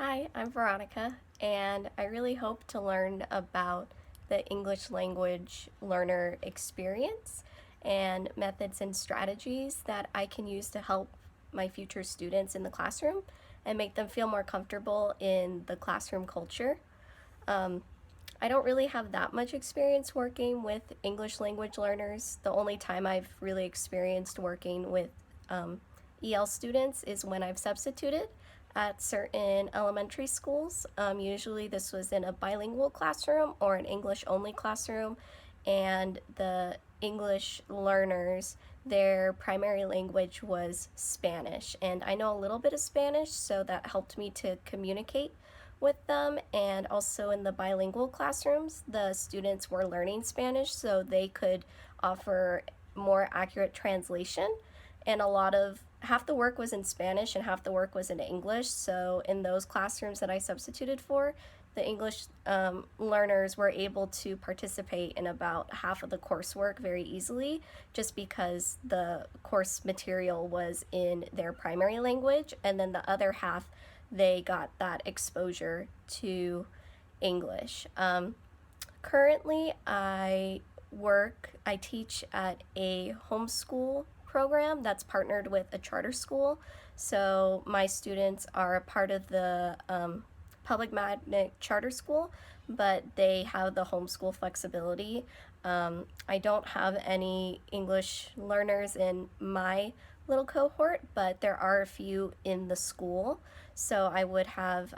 Hi, I'm Veronica, and I really hope to learn about the English language learner experience and methods and strategies that I can use to help my future students in the classroom and make them feel more comfortable in the classroom culture. Um, I don't really have that much experience working with English language learners. The only time I've really experienced working with um, EL students is when I've substituted at certain elementary schools. Usually, this was in a bilingual classroom or an English only classroom, and the English learners, their primary language was Spanish. And I know a little bit of Spanish, so that helped me to communicate with them. And also in the bilingual classrooms, the students were learning Spanish so they could offer more accurate translation. And a lot of half the work was in Spanish and half the work was in English. So in those classrooms that I substituted for, the English learners were able to participate in about half of the coursework very easily, just because the course material was in their primary language, and then the other half they got that exposure to English. Currently, I teach at a homeschool program that's partnered with a charter school. So my students are a part of the public magnet charter school, but they have the homeschool flexibility. I don't have any English learners in my little cohort, but there are a few in the school. So I would have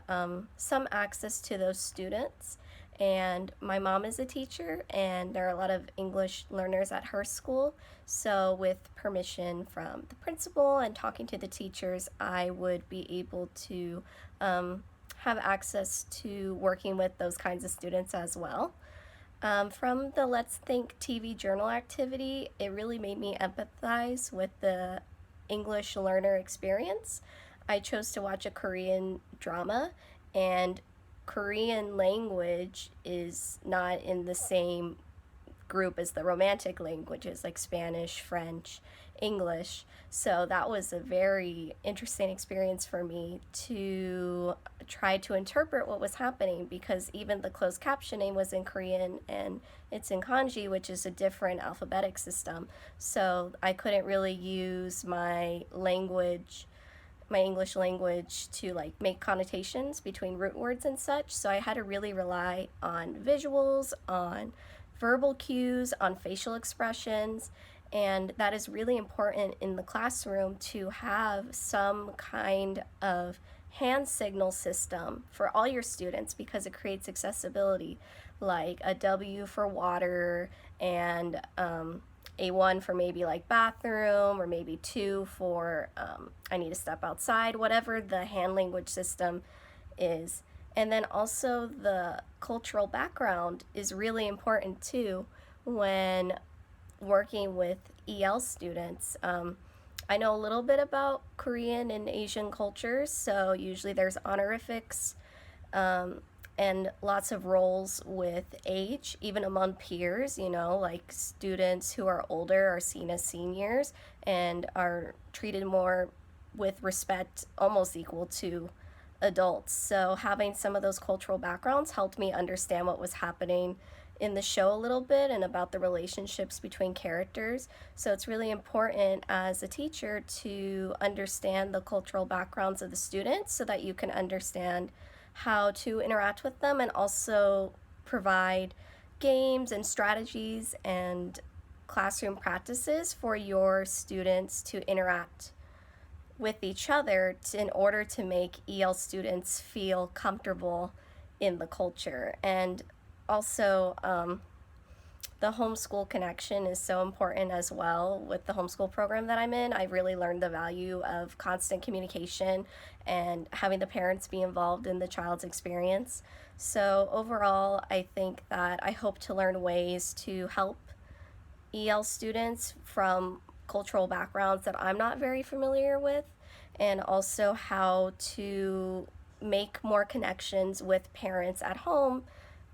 some access to those students. And my mom is a teacher, and there are a lot of English learners at her school. So, with permission from the principal and talking to the teachers, I would be able to have access to working with those kinds of students as well. From the Let's Think TV journal activity, it really made me empathize with the English learner experience. I chose to watch a Korean drama, and Korean language is not in the same group as the romantic languages like Spanish, French, English. So that was a very interesting experience for me to try to interpret what was happening, because even the closed captioning was in Korean and it's in kanji, which is a different alphabetic system. So I couldn't really use my English language to like make connotations between root words and such. So I had to really rely on visuals, on verbal cues, on facial expressions, and that is really important in the classroom to have some kind of hand signal system for all your students, because it creates accessibility, like a W for water, and a one for maybe like bathroom, or maybe two for I need to step outside, whatever the hand language system is. And then also the cultural background is really important too when working with EL students. I know a little bit about Korean and Asian cultures, so usually there's honorifics and lots of roles with age, even among peers, like students who are older are seen as seniors and are treated more with respect, almost equal to adults. So having some of those cultural backgrounds helped me understand what was happening in the show a little bit and about the relationships between characters. So it's really important as a teacher to understand the cultural backgrounds of the students so that you can understand how to interact with them, and also provide games and strategies and classroom practices for your students to interact with each other in order to make EL students feel comfortable in the culture. And also, the homeschool connection is so important as well. With the homeschool program that I'm in, I've really learned the value of constant communication and having the parents be involved in the child's experience. So overall, I think that I hope to learn ways to help EL students from cultural backgrounds that I'm not very familiar with, and also how to make more connections with parents at home,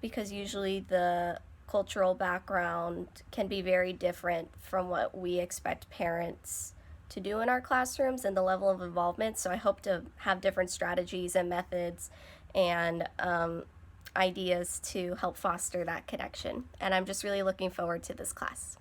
because usually the cultural background can be very different from what we expect parents to do in our classrooms and the level of involvement. So I hope to have different strategies and methods and ideas to help foster that connection. And I'm just really looking forward to this class.